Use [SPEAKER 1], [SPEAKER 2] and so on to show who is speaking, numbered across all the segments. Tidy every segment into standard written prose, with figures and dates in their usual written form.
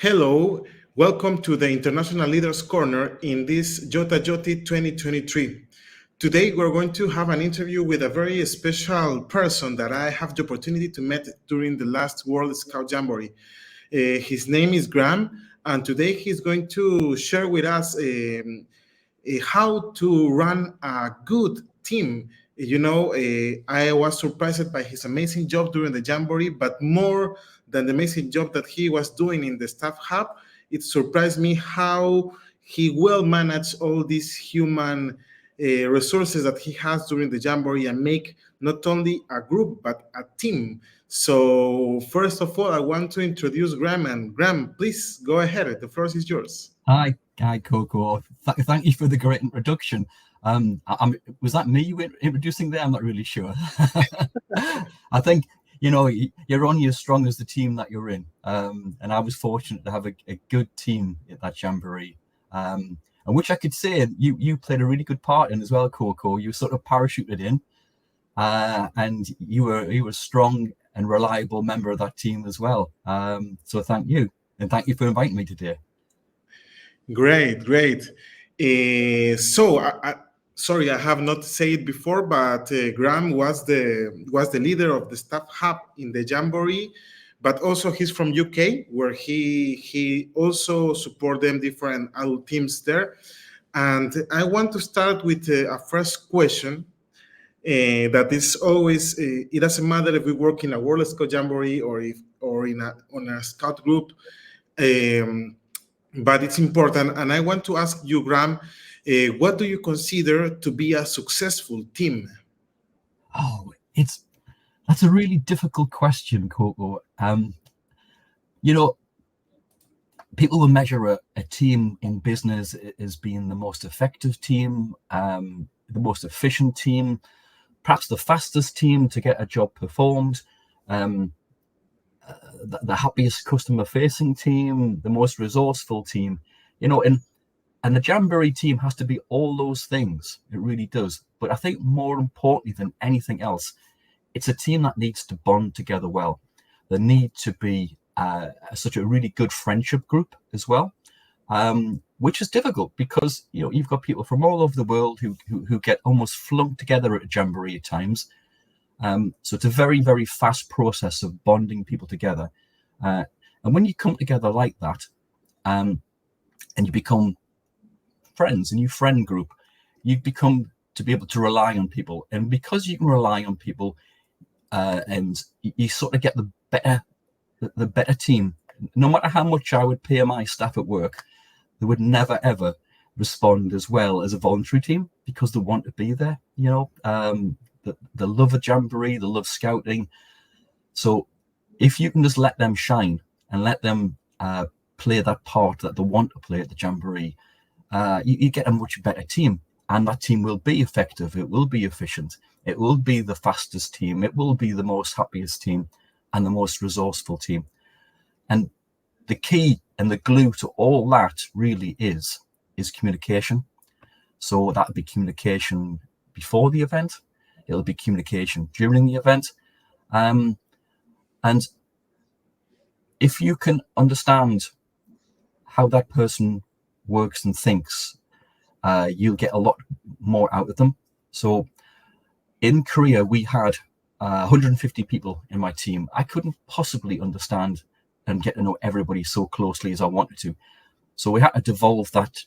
[SPEAKER 1] Hello, welcome to the International Leaders Corner in this Jota Joti 2023. Today we're going to have an interview with a very special person that I have the opportunity to meet during the last World Scout Jamboree. His name is Graeme, and today he's going to share with us how to run a good team. I was surprised by his amazing job during the Jamboree, but more than the amazing job that he was doing in the staff hub, it surprised me how he will manage all these human resources that he has during the Jamboree and make not only a group, but a team. So first of all, I want to introduce Graeme. And Graeme, please go ahead. The floor is yours.
[SPEAKER 2] Hi, Coco. Thank you for the great introduction. Was that me you were introducing there? I'm not really sure. I think, you're only as strong as the team that you're in. And I was fortunate to have a good team at that Jamboree. And which I could say you played a really good part in as well, Coco. You sort of parachuted in. And you were a strong and reliable member of that team as well. So thank you. And thank you for inviting me today.
[SPEAKER 1] Great. Sorry, I have not said it before, but Graeme was the leader of the staff hub in the Jamboree, but also he's from UK, where he also support them different adult teams there. And I want to start with a first question. That is always it doesn't matter if we work in a World Scout Jamboree or on a scout group. But it's important, and I want to ask you, Graeme, what do you consider to be a successful team?
[SPEAKER 2] Oh, that's a really difficult question, Coco. People will measure a team in business as being the most effective team, the most efficient team, perhaps the fastest team to get a job performed, the happiest customer-facing team, the most resourceful team, and the Jamboree team has to be all those things. It really does. But I think more importantly than anything else, it's a team that needs to bond together well. They need to be such a really good friendship group as well, which is difficult because you've got people from all over the world who get almost flunked together at a Jamboree at times. So it's a very, very fast process of bonding people together. And when you come together like that, and you become friends, a new friend group, you become to be able to rely on people. And because you can rely on people, and you sort of get the better team. No matter how much I would pay my staff at work, they would never, ever respond as well as a voluntary team because they want to be there, They love a Jamboree, they love scouting. So if you can just let them shine and let them play that part that they want to play at the Jamboree, you get a much better team. And that team will be effective, it will be efficient, it will be the fastest team, it will be the most happiest team and the most resourceful team. And the key and the glue to all that really is communication. So that would be communication before the event, it'll be communication during the event. And if you can understand how that person works and thinks, you'll get a lot more out of them. So in Korea, we had 150 people in my team. I couldn't possibly understand and get to know everybody so closely as I wanted to. So we had to devolve that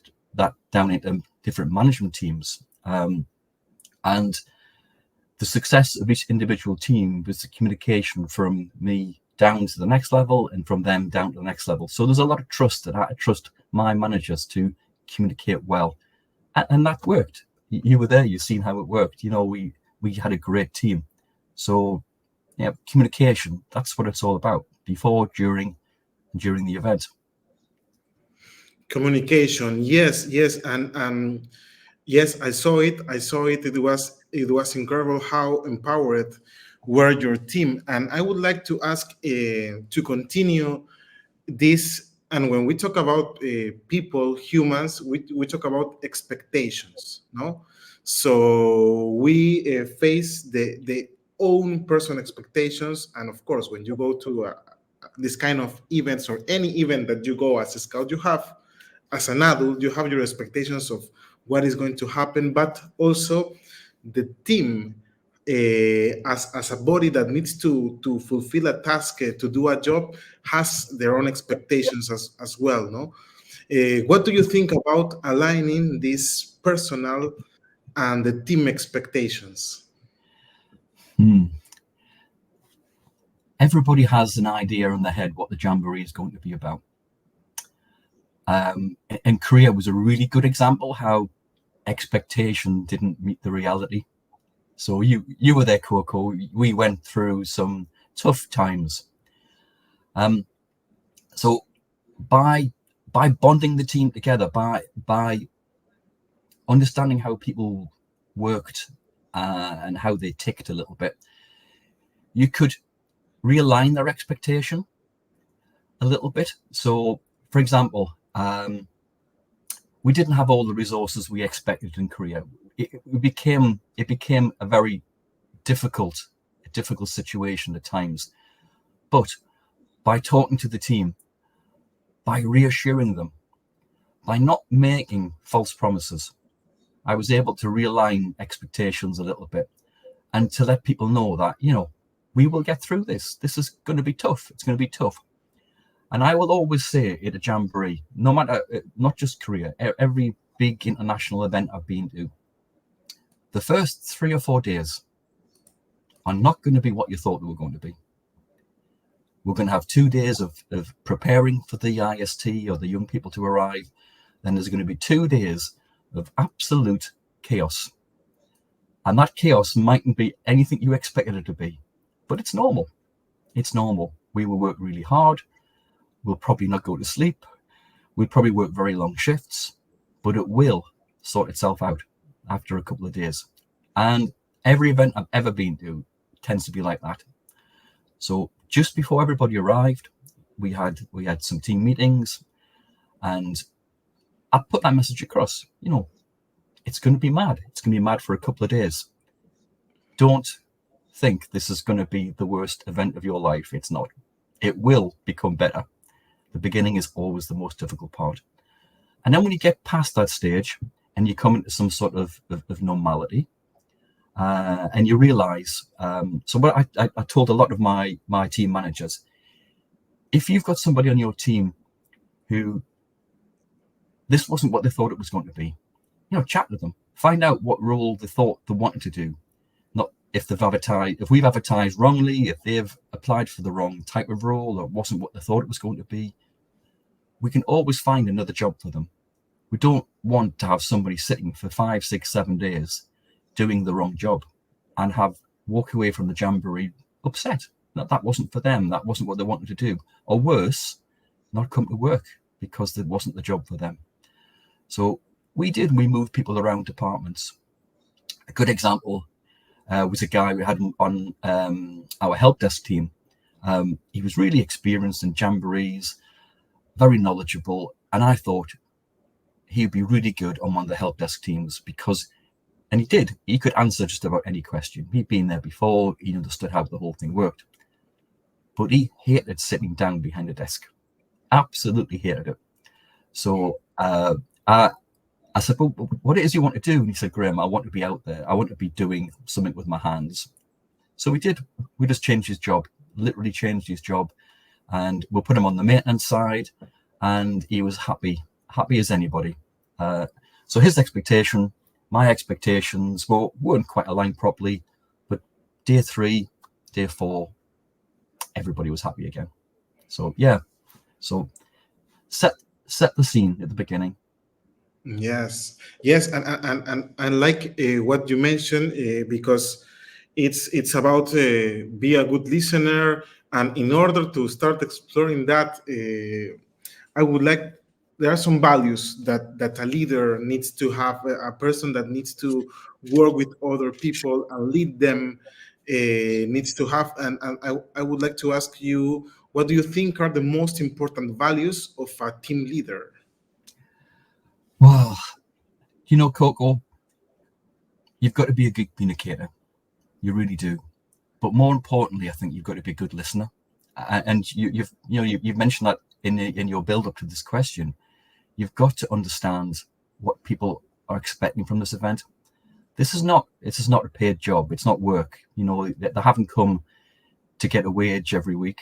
[SPEAKER 2] down into different management teams. And the success of each individual team was the communication from me down to the next level and from them down to the next level. So there's a lot of trust that I trust my managers to communicate well. And that worked. You were there, you've seen how it worked. We had a great team. So communication, that's what it's all about, before, during, and during the event.
[SPEAKER 1] Communication, yes, and yes, I saw it. It was incredible how empowered were your team. And I would like to ask to continue this. And when we talk about people, humans, we talk about expectations, no? So we face the own personal expectations, and of course, when you go to this kind of events or any event that you go as a scout, you have, as an adult, you have your expectations of what is going to happen, but also the team, as a body that needs to fulfill a task, to do a job, has their own expectations as well, no? What do you think about aligning this personal and the team expectations?
[SPEAKER 2] Everybody has an idea in their head what the Jamboree is going to be about. And Korea was a really good example how expectation didn't meet the reality. So you were there, Coco. We went through some tough times. So by bonding the team together, by understanding how people worked and how they ticked a little bit, you could realign their expectation a little bit. So, for example, we didn't have all the resources we expected in Korea. It became a very difficult situation at times. But by talking to the team, by reassuring them, by not making false promises, I was able to realign expectations a little bit and to let people know that, we will get through this. This is going to be tough. It's going to be tough. And I will always say at a Jamboree, no matter, not just Korea, every big international event I've been to, the first 3 or 4 days are not going to be what you thought they were going to be. We're going to have 2 days of preparing for the IST or the young people to arrive. Then there's going to be 2 days of absolute chaos. And that chaos mightn't be anything you expected it to be, but it's normal. It's normal. We will work really hard. We'll probably not go to sleep. We'll probably work very long shifts, but it will sort itself out after a couple of days. And every event I've ever been to tends to be like that. So just before everybody arrived, we had some team meetings, and I put that message across. It's going to be mad. It's going to be mad for a couple of days. Don't think this is going to be the worst event of your life. It's not. It will become better. The beginning is always the most difficult part. And then when you get past that stage and you come into some sort of normality, and you realize, so what I told a lot of my team managers, if you've got somebody on your team who this wasn't what they thought it was going to be, chat with them, find out what role they thought they wanted to do. Not if we've advertised wrongly, if they've applied for the wrong type of role or it wasn't what they thought it was going to be. We can always find another job for them. We don't want to have somebody sitting for 5, 6, 7 days doing the wrong job and walk away from the Jamboree upset that wasn't for them, that wasn't what they wanted to do, or worse, not come to work because it wasn't the job for them. So we moved people around departments. A good example was a guy we had on our help desk team. He was really experienced in Jamborees, very knowledgeable, and I thought he'd be really good on one of the help desk teams because, and he could answer just about any question. He'd been there before, he understood how the whole thing worked. But he hated sitting down behind a desk, absolutely hated it. So I said, well, what it is you want to do? And he said, Graeme, I want to be out there. I want to be doing something with my hands. So we did. We just changed his job, literally changed his job. And we'll put him on the maintenance side. And he was happy as anybody. So his expectation, my expectations weren't quite aligned properly. But day 3, day 4, everybody was happy again. So, yeah. So set the scene at the beginning.
[SPEAKER 1] Yes, and like what you mentioned, because it's about be a good listener, and in order to start exploring that, I would like, there are some values that a leader needs to have, a person that needs to work with other people and lead them needs to have, and I would like to ask you, what do you think are the most important values of a team leader?
[SPEAKER 2] Well, Coco, you've got to be a good communicator. You really do. But more importantly, I think you've got to be a good listener. And you've mentioned that in your build up to this question. You've got to understand what people are expecting from this event. This is not a paid job. It's not work. They haven't come to get a wage every week.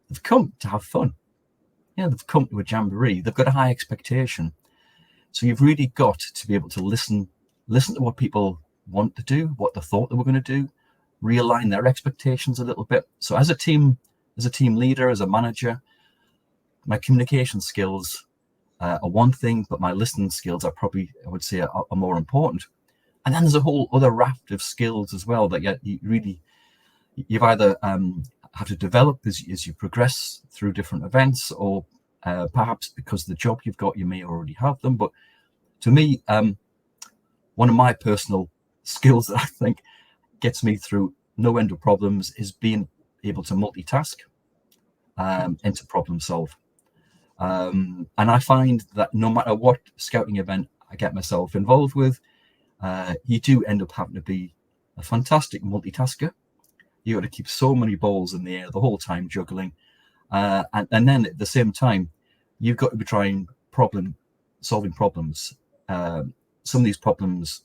[SPEAKER 2] They've come to have fun. They've come to a jamboree. They've got a high expectation. So you've really got to be able to listen to what people want to do, what they thought they were going to do, realign their expectations a little bit. So as a team leader, as a manager, my communication skills are one thing, but my listening skills are probably, I would say, are more important. And then there's a whole other raft of skills as well that you've either have to develop as you progress through different events, or perhaps because the job you've got, you may already have them. But to me, one of my personal skills that I think gets me through no end of problems is being able to multitask and to problem solve. And I find that no matter what scouting event I get myself involved with, you do end up having to be a fantastic multitasker. You got to keep so many balls in the air the whole time, juggling, and then at the same time, you've got to be trying solving problems. Some of these problems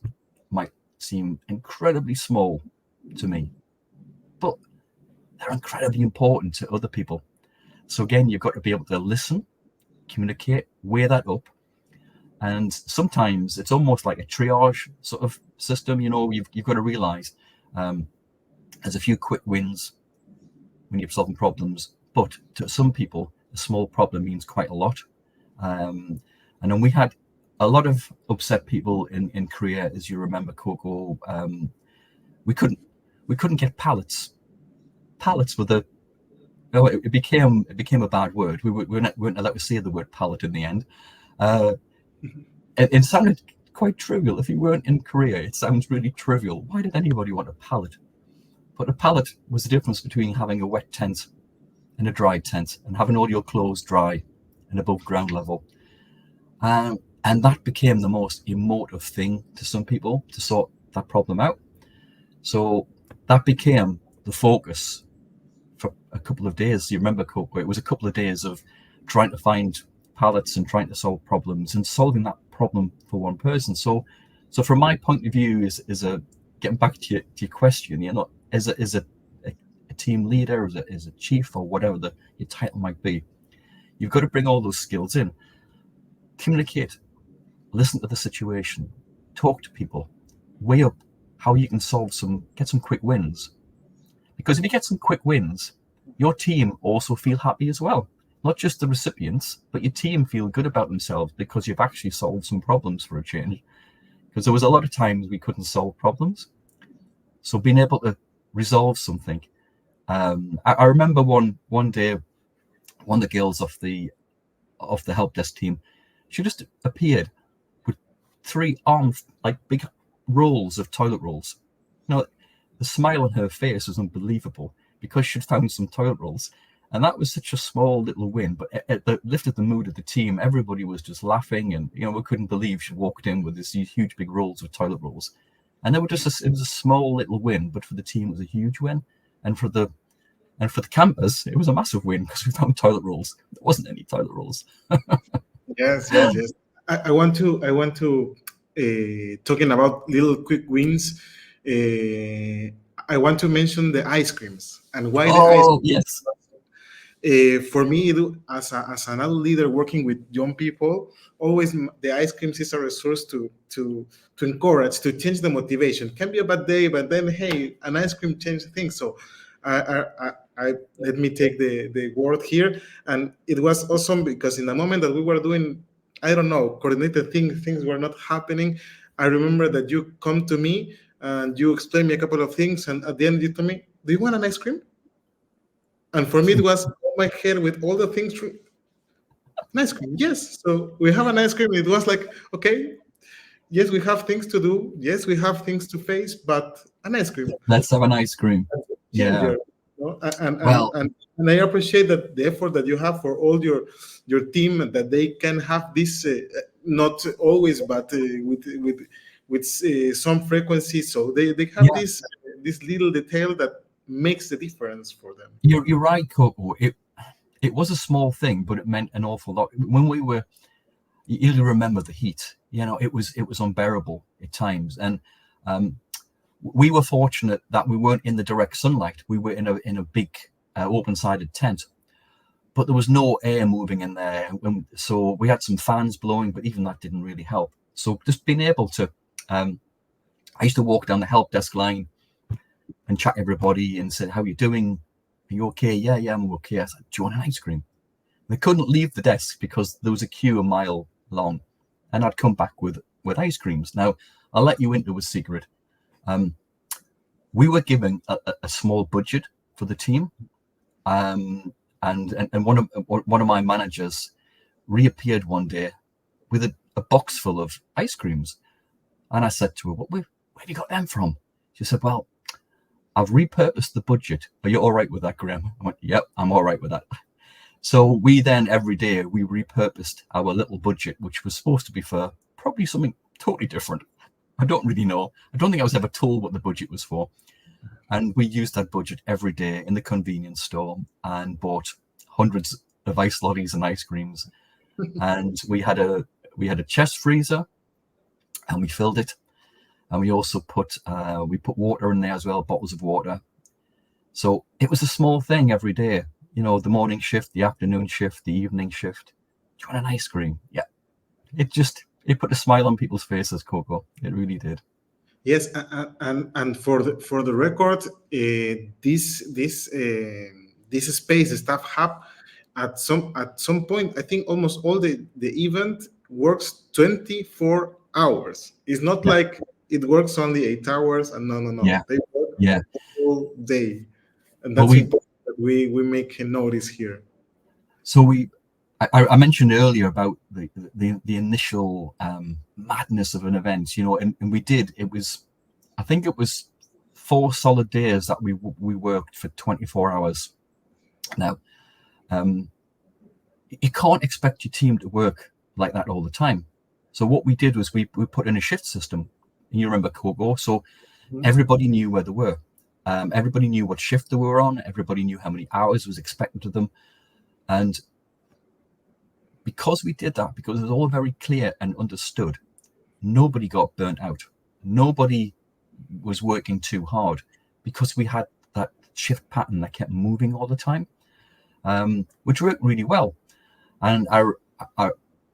[SPEAKER 2] might seem incredibly small to me, but they're incredibly important to other people. So again, you've got to be able to listen, communicate, weigh that up. And sometimes it's almost like a triage sort of system. You've got to realize there's a few quick wins when you're solving problems, but to some people, a small problem means quite a lot. And then we had a lot of upset people in Korea, as you remember, Coco. We couldn't get pallets. Pallets were it became a bad word. We weren't allowed to say the word pallet in the end. It sounded quite trivial. If you weren't in Korea, it sounds really trivial. Why did anybody want a pallet? But a pallet was the difference between having a wet tent and a dry tent, and having all your clothes dry and above ground level. And that became the most emotive thing to some people to sort that problem out. So that became the focus for a couple of days. You remember, Coco, it was a couple of days of trying to find pallets and trying to solve problems and solving that problem for one person. So from my point of view, is getting back to your question, as a team leader, as a chief, or whatever your title might be, you've got to bring all those skills in. Communicate, listen to the situation, talk to people, weigh up how you can get some quick wins. Because if you get some quick wins, your team also feel happy as well. Not just the recipients, but your team feel good about themselves because you've actually solved some problems for a change. Because there was a lot of times we couldn't solve problems. So being able to resolve something. I remember one day, one of the girls off the help desk team, she just appeared with 3 big rolls of toilet rolls. The smile on her face was unbelievable because she'd found some toilet rolls. And that was such a small little win, but it lifted the mood of the team. Everybody was just laughing, and we couldn't believe she walked in with these huge big rolls of toilet rolls. And it was a small little win, but for the team it was a huge win, and for the campers it was a massive win because we found toilet rolls. There wasn't any toilet rolls.
[SPEAKER 1] Yes. I want to talking about little quick wins. I want to mention the ice creams and why the ice creams.
[SPEAKER 2] Yes.
[SPEAKER 1] For me, as an adult leader working with young people, always the ice creams is a resource to encourage, to change the motivation. Can be a bad day, but then hey, an ice cream changes things. So, I let me take the word here, and it was awesome because in the moment that we were doing, I don't know, coordinated things were not happening. I remember that you come to me and you explain me a couple of things, and at the end you told me, "Do you want an ice cream?" And for me, it was on my head with all the things. An ice cream, yes. So we have an ice cream. It was like, okay, yes, we have things to do. Yes, we have things to face, but an ice cream.
[SPEAKER 2] Let's have an ice cream. Yeah.
[SPEAKER 1] And I appreciate that the effort that you have for all your team, and that they can have this not always, but with some frequency. So they have this little detail that makes the difference for them.
[SPEAKER 2] You're right, Coco. It was a small thing, but it meant an awful lot. When we were, you'll remember the heat. It was unbearable at times, and we were fortunate that we weren't in the direct sunlight. We were in a big open-sided tent, but there was no air moving in there, so we had some fans blowing, but even that didn't really help. So just being able to, I used to walk down the help desk line and chat everybody and said, "How are you doing? Are you okay?" Yeah, I'm okay. I said, "Do you want an ice cream?" They couldn't leave the desk because there was a queue a mile long, and I'd come back with ice creams. Now, I'll let you into a secret. We were given a small budget for the team, and one of my managers reappeared one day with a box full of ice creams, and I said to her, where have you got them from?" She said, "Well, I've repurposed the budget. Are you all right with that, Graeme?" I went, "Yep, I'm all right with that." So we then, every day, we repurposed our little budget, which was supposed to be for probably something totally different. I don't really know. I don't think I was ever told what the budget was for. And we used that budget every day in the convenience store and bought hundreds of ice lollies and ice creams. And we had a chest freezer, and we filled it. And we also put water in there as well, bottles of water. So it was a small thing every day. The morning shift, the afternoon shift, the evening shift. "Do you want an ice cream?" Yeah. It put a smile on people's faces, Coco. It really did.
[SPEAKER 1] Yes, and for the record, this space staff hub at some point, I think almost all the event works 24 hours. It's not like it works only 8 hours, and no.
[SPEAKER 2] Yeah.
[SPEAKER 1] They work
[SPEAKER 2] Yeah.
[SPEAKER 1] all day, and that's important that we make a notice here.
[SPEAKER 2] So I mentioned earlier about the initial madness of an event, and we did. I think it was 4 solid days that we worked for 24 hours. Now, you can't expect your team to work like that all the time. So what we did was we put in a shift system. And you remember, Coco? So everybody knew where they were. Everybody knew what shift they were on. Everybody knew how many hours was expected of them. And because we did that, because it was all very clear and understood, nobody got burnt out. Nobody was working too hard because we had that shift pattern that kept moving all the time, which worked really well. And I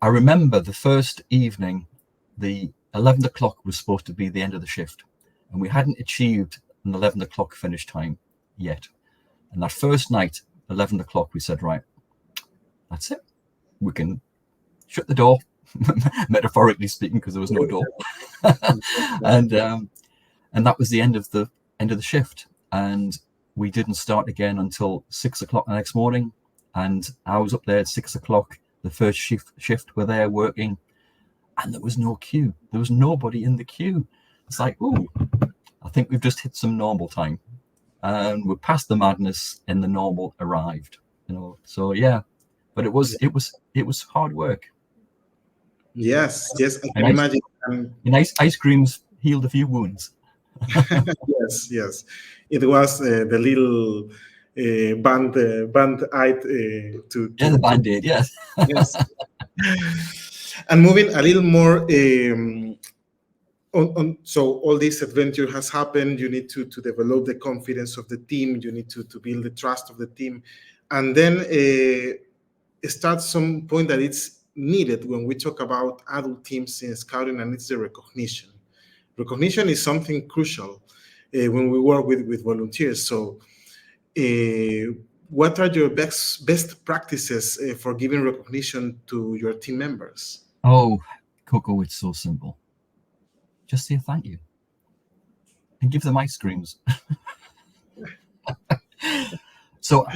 [SPEAKER 2] remember the first evening, the 11 o'clock was supposed to be the end of the shift, and we hadn't achieved an 11 o'clock finish time yet. And that first night, 11 o'clock, we said, right, that's it. We can shut the door, metaphorically speaking, because there was no door. And that was the end of the shift. And we didn't start again until 6 o'clock the next morning. And I was up there at 6 o'clock. The first shift were there working, and there was no queue. There was nobody in the queue. It's like, ooh, I think we've just hit some normal time, and we're past the madness, and the normal arrived. So yeah. But it was hard work.
[SPEAKER 1] Yes, I can imagine.
[SPEAKER 2] And ice creams healed a few wounds.
[SPEAKER 1] Yes. It was the little band-aid to
[SPEAKER 2] the band-aid, yes.
[SPEAKER 1] Yes. And moving a little more on, so all this adventure has happened. You need to develop the confidence of the team. You need to build the trust of the team, and then start some point that it's needed when we talk about adult teams in scouting, and it's the recognition. Recognition is something crucial when we work with volunteers. So what are your best practices for giving recognition to your team members?
[SPEAKER 2] Oh, Coco, it's so simple. Just say thank you and give them ice creams. So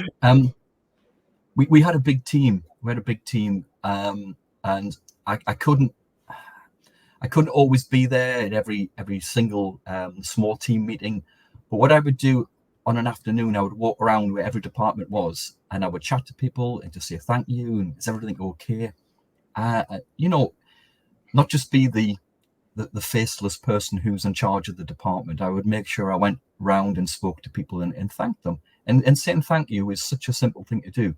[SPEAKER 2] we had a big team. And I couldn't always be there at every single small team meeting. But what I would do on an afternoon, I would walk around where every department was, and I would chat to people and just say thank you and is everything okay? Not just be the the faceless person who's in charge of the department. I would make sure I went round and spoke to people and thanked them. And saying thank you is such a simple thing to do,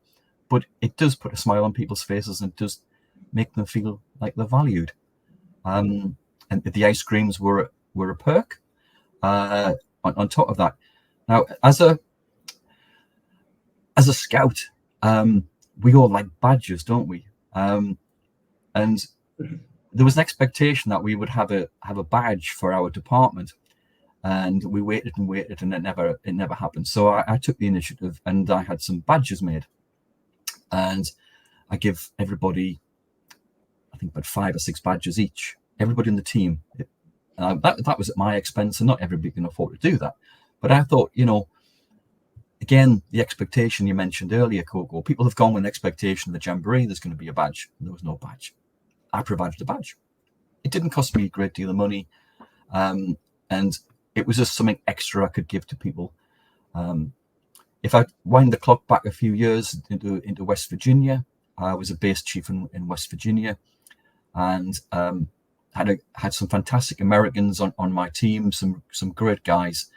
[SPEAKER 2] but it does put a smile on people's faces and it does make them feel like they're valued. And the ice creams were a perk. On top of that, now as a scout, we all like badges, don't we? And there was an expectation that we would have a badge for our department, and we waited and waited, and it never happened. So I took the initiative, and I had some badges made, and I give everybody, I think, about 5 or 6 badges each. Everybody in the team. That was at my expense, and not everybody can afford to do that. But I thought, again, the expectation you mentioned earlier, Coco, people have gone with an expectation of the Jamboree, there's going to be a badge. There was no badge. I provided a badge. It didn't cost me a great deal of money, and it was just something extra I could give to people. If I wind the clock back a few years into West Virginia, I was a base chief in West Virginia, and had some fantastic Americans on my team, some great guys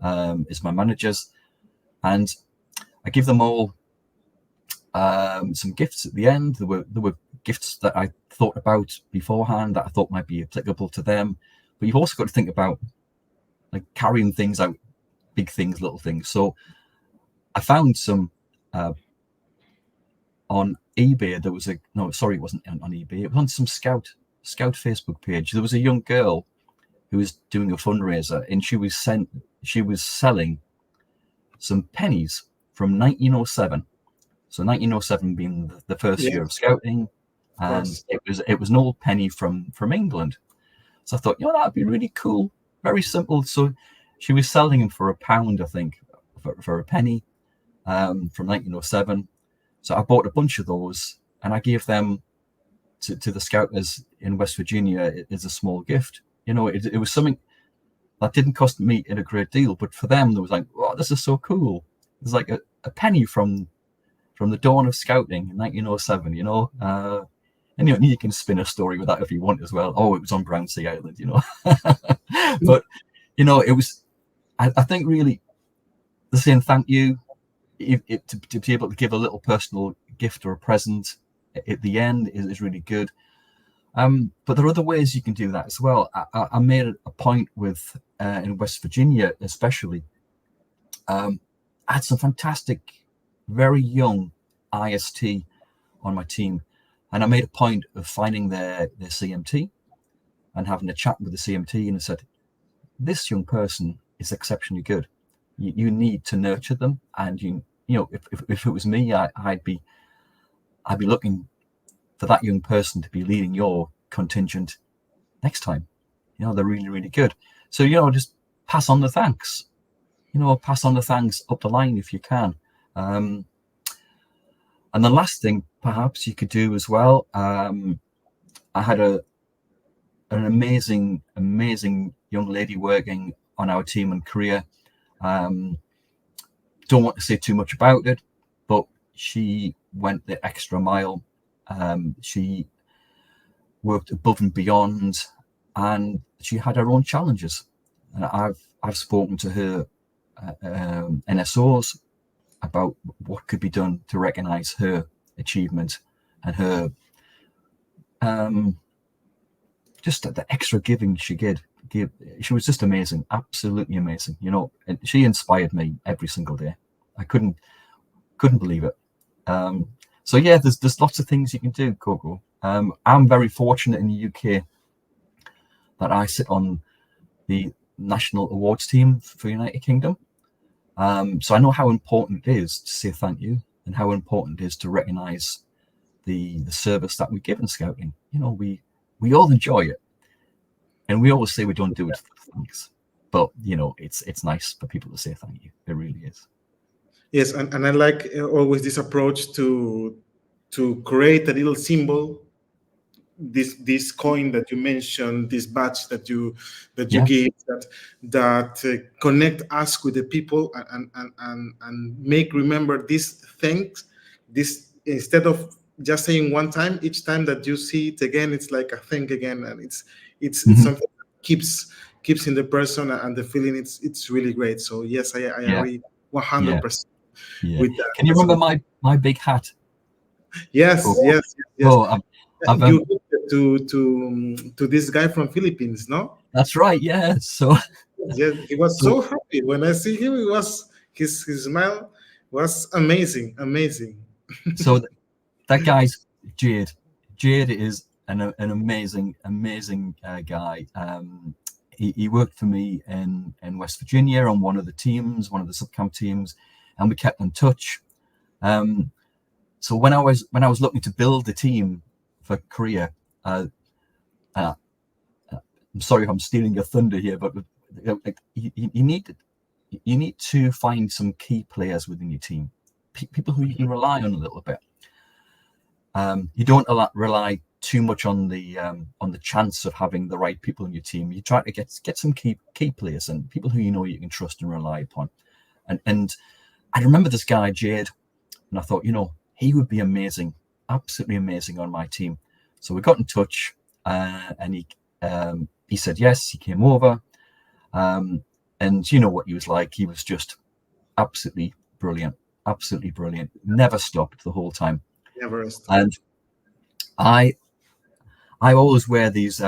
[SPEAKER 2] as my managers, and I give them all some gifts at the end. There were gifts that I thought about beforehand that I thought might be applicable to them, but you've also got to think about like carrying things out, big things, little things. So I found some on eBay. There was it wasn't on eBay. It was on some Scout Facebook page. There was a young girl who was doing a fundraiser, and she was selling some pennies from 1907. So 1907 being the first year of scouting, and it was an old penny from England. So I thought, that'd be really cool, very simple. So she was selling them for £1, I think, for a penny from 1907. So I bought a bunch of those, and I gave them to the scouters in West Virginia as a small gift. It was something that didn't cost me a great deal, but for them, there was like, oh, this is so cool. It's like a penny from the dawn of scouting in 1907, and you can spin a story with that if you want as well. Oh, it was on Brownsea Island, but it was. I think really the saying thank you, to be able to give a little personal gift or a present at the end is really good. But there are other ways you can do that as well. I made a point with in West Virginia, especially. I had some fantastic, very young IST on my team, and I made a point of finding their CMT and having a chat with the CMT, and I said, this young person is exceptionally good. You need to nurture them, and if it was me, I'd be looking for that young person to be leading your contingent next time. They're really, really good. So just pass on the thanks. Pass on the thanks up the line if you can. And the last thing perhaps you could do as well, I had an amazing young lady working on our team in Korea. Don't want to say too much about it, but she went the extra mile. She worked above and beyond, and she had her own challenges. And I've spoken to her NSOs about what could be done to recognise her achievement and her just the extra giving she did. She was just amazing, absolutely amazing. And she inspired me every single day. I couldn't believe it. So yeah, there's lots of things you can do, Coco. I'm very fortunate in the UK that I sit on the national awards team for United Kingdom. So I know how important it is to say thank you, and how important it is to recognise the service that we give in scouting. We all enjoy it, and we always say we don't do it for thanks, but it's nice for people to say thank you. It really is.
[SPEAKER 1] Yes, and I like always this approach to create a little symbol. This coin that you mentioned, this badge that you give, that connect us with the people, and make remember these things. This, instead of just saying one time, each time that you see it again, it's like a thing again, and it's something that keeps in the person, and the feeling. It's really great. So yes, I
[SPEAKER 2] Yeah,
[SPEAKER 1] agree
[SPEAKER 2] yeah,
[SPEAKER 1] 100%
[SPEAKER 2] yeah.
[SPEAKER 1] with that.
[SPEAKER 2] Can you remember my big hat?
[SPEAKER 1] Yes,
[SPEAKER 2] Oh,
[SPEAKER 1] yes, yes.
[SPEAKER 2] oh, I've
[SPEAKER 1] You to this guy from Philippines, no?
[SPEAKER 2] that's right. Yeah. So,
[SPEAKER 1] Yes, he was
[SPEAKER 2] so,
[SPEAKER 1] so happy when I see him. He was his smile was amazing, amazing.
[SPEAKER 2] so that guy's Jade. Jade is an amazing guy. He worked for me in West Virginia on one of the teams, one of the subcamp teams, and we kept in touch. So when I was looking to build a team for Korea, uh, uh, I'm sorry if I'm stealing your thunder here, but you need to find some key players within your team, people who you can rely on a little bit. You don't rely too much on the chance of having the right people in your team. You try to get some key players and people who you know you can trust and rely upon. And I remember this guy Jade, and I thought, he would be amazing, absolutely amazing on my team. So we got in touch, and he said yes. He came over, and you know what he was like. He was just absolutely brilliant, absolutely brilliant. Never stopped the whole time.
[SPEAKER 1] Never stop.
[SPEAKER 2] And I always wear these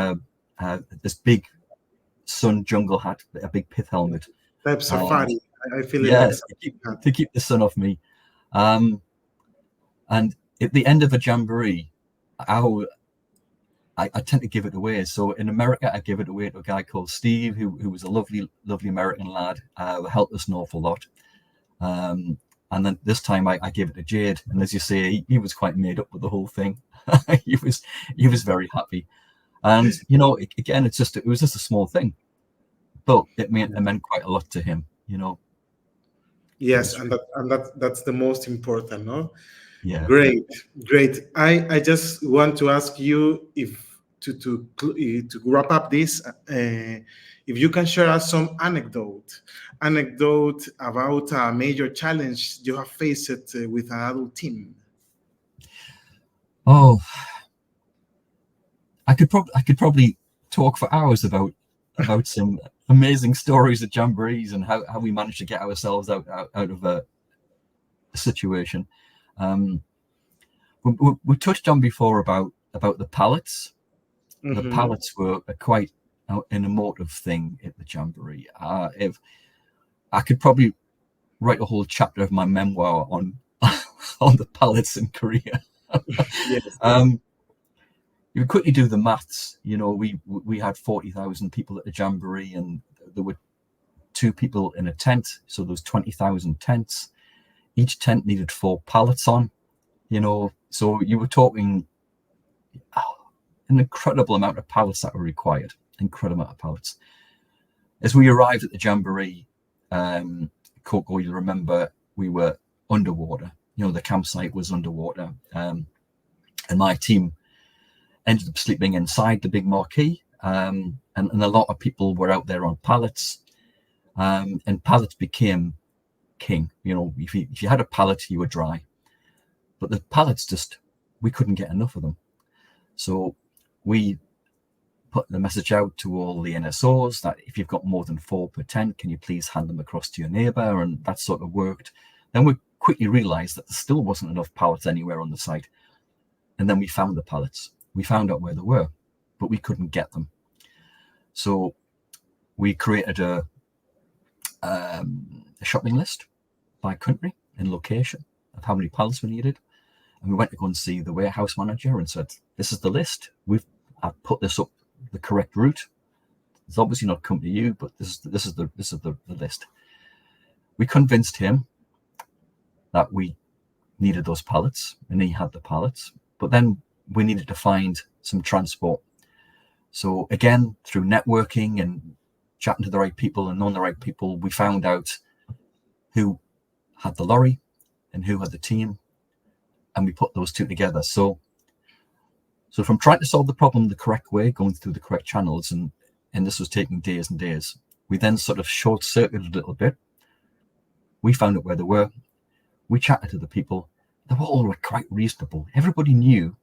[SPEAKER 2] this big sun jungle hat, a big pith helmet.
[SPEAKER 1] Type
[SPEAKER 2] And
[SPEAKER 1] safari. I feel it like
[SPEAKER 2] yeah,
[SPEAKER 1] safari.
[SPEAKER 2] to keep the sun off me. And at the end of a jamboree, I tend to give it away. So in America, I give it away to a guy called Steve, who was a lovely American lad, who helped us an awful lot. And then this time I gave it to Jade, and as you say, he was quite made up with the whole thing. he was very happy, and again, it was just a small thing, but it meant quite a lot to him.
[SPEAKER 1] Yes, that's the most important, no?
[SPEAKER 2] Yeah.
[SPEAKER 1] Great, great. I just want to ask you if to wrap up this, if you can share us some anecdote about a major challenge you have faced with an adult team.
[SPEAKER 2] Oh, I could probably talk for hours about some amazing stories at jamborees and how we managed to get ourselves out of a situation. We touched on before about the pallets. The pallets were quite an emotive thing at the jamboree. If I could probably write a whole chapter of my memoir on on the pallets in Korea.
[SPEAKER 1] Yes.
[SPEAKER 2] You quickly do the maths. We had 40,000 people at the jamboree, and there were 2 people in a tent, so there was 20,000 tents. Each tent needed 4 pallets on. So you were talking an incredible amount of pallets that were required. Incredible amount of pallets. As we arrived at the jamboree, Coco, you'll remember we were underwater. The campsite was underwater, and my team ended up sleeping inside the big marquee, and a lot of people were out there on pallets, and pallets became king. If you had a pallet, you were dry, but the pallets we couldn't get enough of them. So we put the message out to all the NSOs that if you've got more than 4 per tent, can you please hand them across to your neighbour? And that sort of worked. Then we quickly realised that there still wasn't enough pallets anywhere on the site. And then we found the pallets. We found out where they were, but we couldn't get them. So we created a shopping list by country and location of how many pallets we needed. And we went to go and see the warehouse manager and said, this is the list. I've put this up the correct route. It's obviously not come to you, but this is the list. We convinced him that we needed those pallets, and he had the pallets. But then we needed to find some transport. So again, through networking and chatting to the right people and knowing the right people, we found out who had the lorry and who had the team, and we put those 2 together. So from trying to solve the problem the correct way, going through the correct channels, and this was taking days and days, we then sort of short-circuited a little bit. We found out where they were. We chatted to the people. They were all quite reasonable. Everybody knew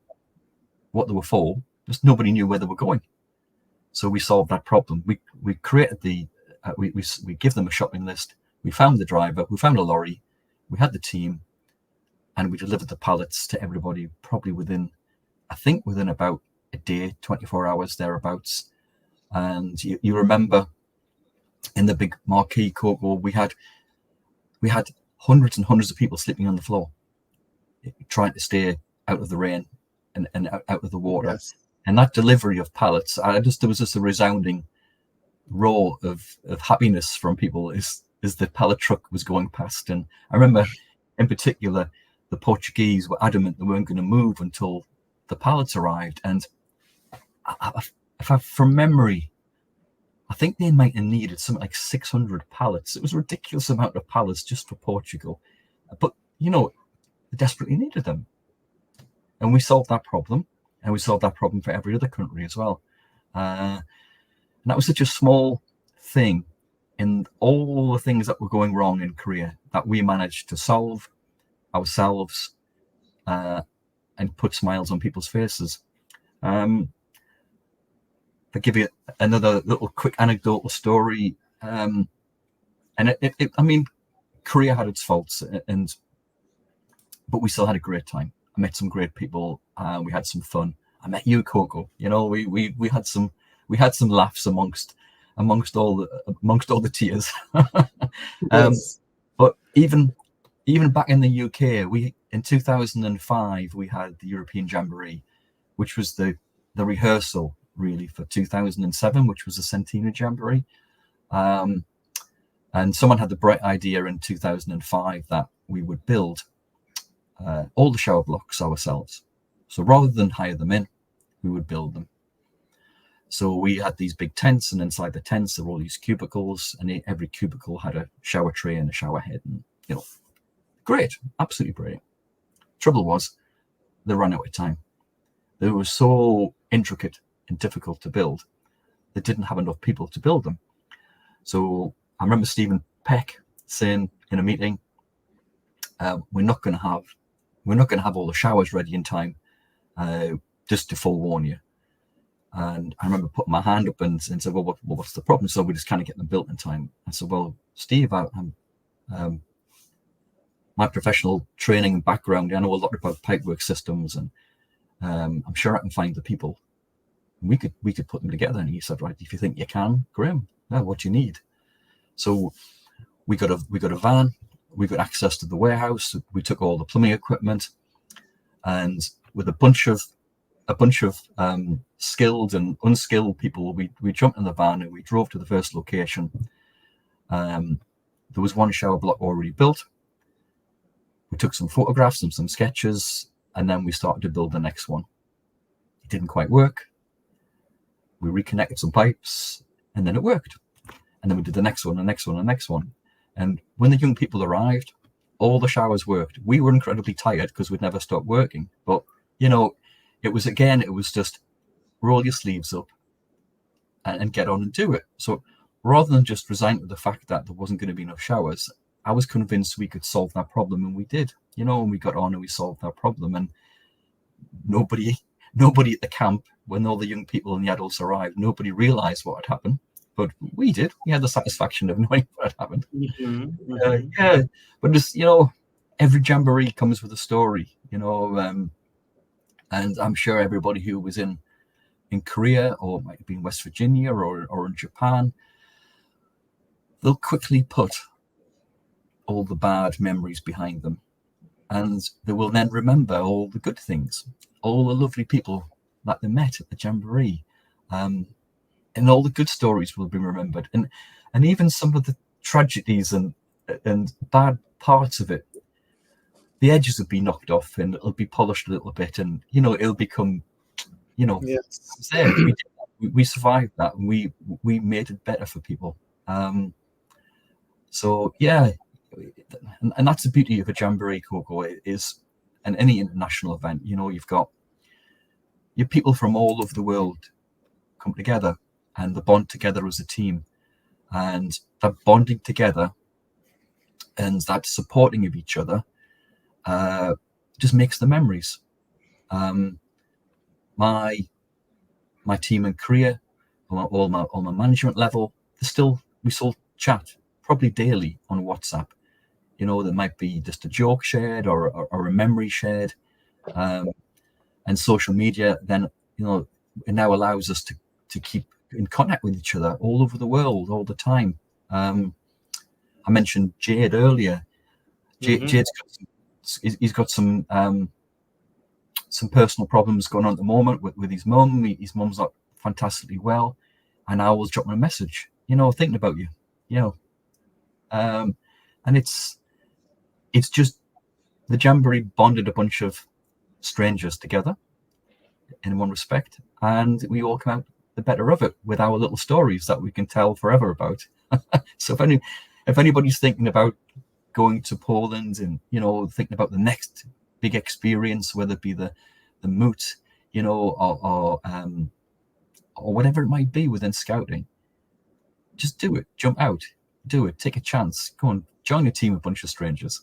[SPEAKER 2] what they were for, just nobody knew where they were going. So we solved that problem. We created we give them a shopping list. We found the driver. We found a lorry. We had the team, and we delivered the pallets to everybody. Probably within about a day, 24 hours thereabouts. And you remember in the big marquee Coco, we had hundreds and hundreds of people sleeping on the floor, trying to stay out of the rain and out of the water.
[SPEAKER 1] Yes.
[SPEAKER 2] And that delivery of pallets, there was just a resounding roar of happiness from people as the pallet truck was going past. And I remember in particular, the Portuguese were adamant they weren't going to move until the pallets arrived. And from memory, I think they might have needed something like 600 pallets. It was a ridiculous amount of pallets just for Portugal. But, they desperately needed them. And we solved that problem. And we solved that problem for every other country as well. And that was such a small thing in all the things that were going wrong in Korea that we managed to solve ourselves and put smiles on people's faces. I'll give you another little quick anecdotal story. And Korea had its faults, but we still had a great time. I met some great people. We had some fun. I met you, Coco. We had some laughs amongst all the tears.
[SPEAKER 1] Yes.
[SPEAKER 2] But even back in the UK, in 2005 we had the European Jamboree, which was the rehearsal really for 2007, which was the Centenary Jamboree. And someone had the bright idea in 2005 that we would build all the shower blocks ourselves. So rather than hire them in, we would build them. So we had these big tents, and inside the tents there were all these cubicles, and every cubicle had a shower tray and a shower head, and great, absolutely brilliant. Trouble was, they ran out of time. They were so intricate and difficult to build. They didn't have enough people to build them. So I remember Stephen Peck saying in a meeting, we're not going to have all the showers ready in time, just to forewarn you. And I remember putting my hand up and said, well, what's the problem? So we just kind of get them built in time. I said, well, Steve, my professional training and background, I know a lot about pipework systems, and I'm sure I can find the people. We could put them together. And he said, right, if you think you can, Graeme, what do you need? So we got a van. We got access to the warehouse. We took all the plumbing equipment, and with a bunch of skilled and unskilled people, we jumped in the van and we drove to the first location. There was one shower block already built. We took some photographs and some sketches, and then we started to build the next one. It didn't quite work. We reconnected some pipes, and then it worked. And then we did the next one, the next one, the next one. And when the young people arrived, all the showers worked. We were incredibly tired because we'd never stopped working. But, it was just roll your sleeves up and get on and do it. So rather than just resign to the fact that there wasn't going to be enough showers, I was convinced we could solve that problem, and we did, and we got on and we solved that problem. And nobody at the camp, when all the young people and the adults arrived, nobody realized what had happened. But we did. We had the satisfaction of knowing what had happened.
[SPEAKER 1] Mm-hmm, mm-hmm.
[SPEAKER 2] But just, every jamboree comes with a story, and I'm sure everybody who was in Korea, or might have been West Virginia, or in Japan, they'll quickly put all the bad memories behind them, and they will then remember all the good things, all the lovely people that they met at the jamboree, and all the good stories will be remembered, and even some of the tragedies and bad parts of it, the edges will be knocked off and it'll be polished a little bit, and it'll become,
[SPEAKER 1] Yes.
[SPEAKER 2] we survived that, and we made it better for people. So yeah, and that's the beauty of a jamboree, Coco, is, and any international event, you've got your people from all over the world come together and they bond together as a team, and that bonding together and that supporting of each other just makes the memories. My team in Korea, all my management level. We still chat probably daily on WhatsApp. You know, there might be just a joke shared or a memory shared, and social media. Then, you know, it now allows us to keep in contact with each other all over the world all the time. I mentioned Jade earlier. He's got some personal problems going on at the moment with his mum. His mum's not fantastically well, and I was dropping a message, you know, thinking about you, you know, and it's just the Jamboree bonded a bunch of strangers together in one respect, and we all come out the better of it with our little stories that we can tell forever about. So if anybody's thinking about going to Poland and, you know, thinking about the next big experience, whether it be the moot, you know, or whatever it might be within scouting, just do it. Jump out, do it. Take a chance. Go and join a team of a bunch of strangers.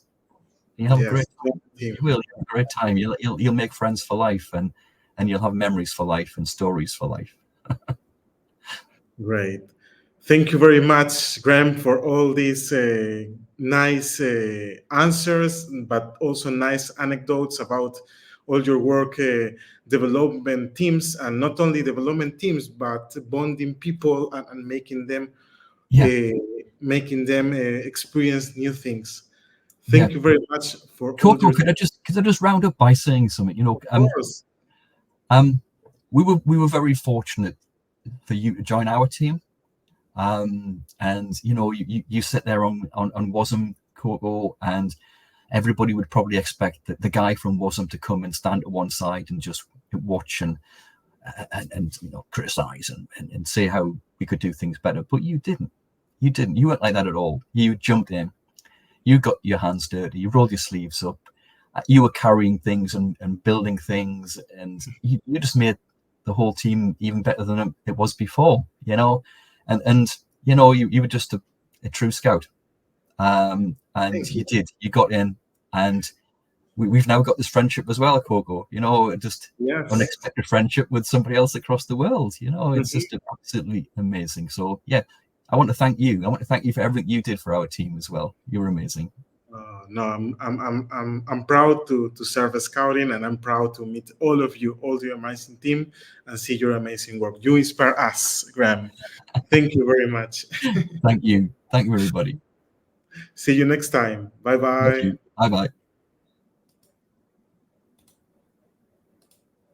[SPEAKER 2] You'll have a great time. You will have a great time. You'll make friends for life, and you'll have memories for life and stories for life.
[SPEAKER 1] Great. Thank you very much, Graeme, for all these nice answers, but also nice anecdotes about all your work, development teams, and not only development teams, but bonding people and making them experience new things. Thank you very much for all
[SPEAKER 2] your. Could I just round up by saying something? You know,
[SPEAKER 1] of course.
[SPEAKER 2] We were very fortunate for you to join our team. And you know, you sit there on WASM, Coco, and everybody would probably expect that the guy from WASM to come and stand at one side and just watch and you know, criticize and say how we could do things better. But you didn't. You weren't like that at all. You jumped in. You got your hands dirty. You rolled your sleeves up. You were carrying things and building things, and you just made the whole team even better than it was before. You know. And you know, you were just a true scout, and you got in, and we've now got this friendship as well, Coco. You know, just unexpected friendship with somebody else across the world. You know, it's just absolutely amazing. So yeah, I want to thank you. I want to thank you for everything you did for our team as well. You were amazing.
[SPEAKER 1] No, I'm proud to serve as scouting, and I'm proud to meet all of you, all your amazing team, and see your amazing work. You inspire us, Graeme. Thank you very much.
[SPEAKER 2] Thank you, everybody.
[SPEAKER 1] See you next time. Bye bye.
[SPEAKER 2] Bye bye.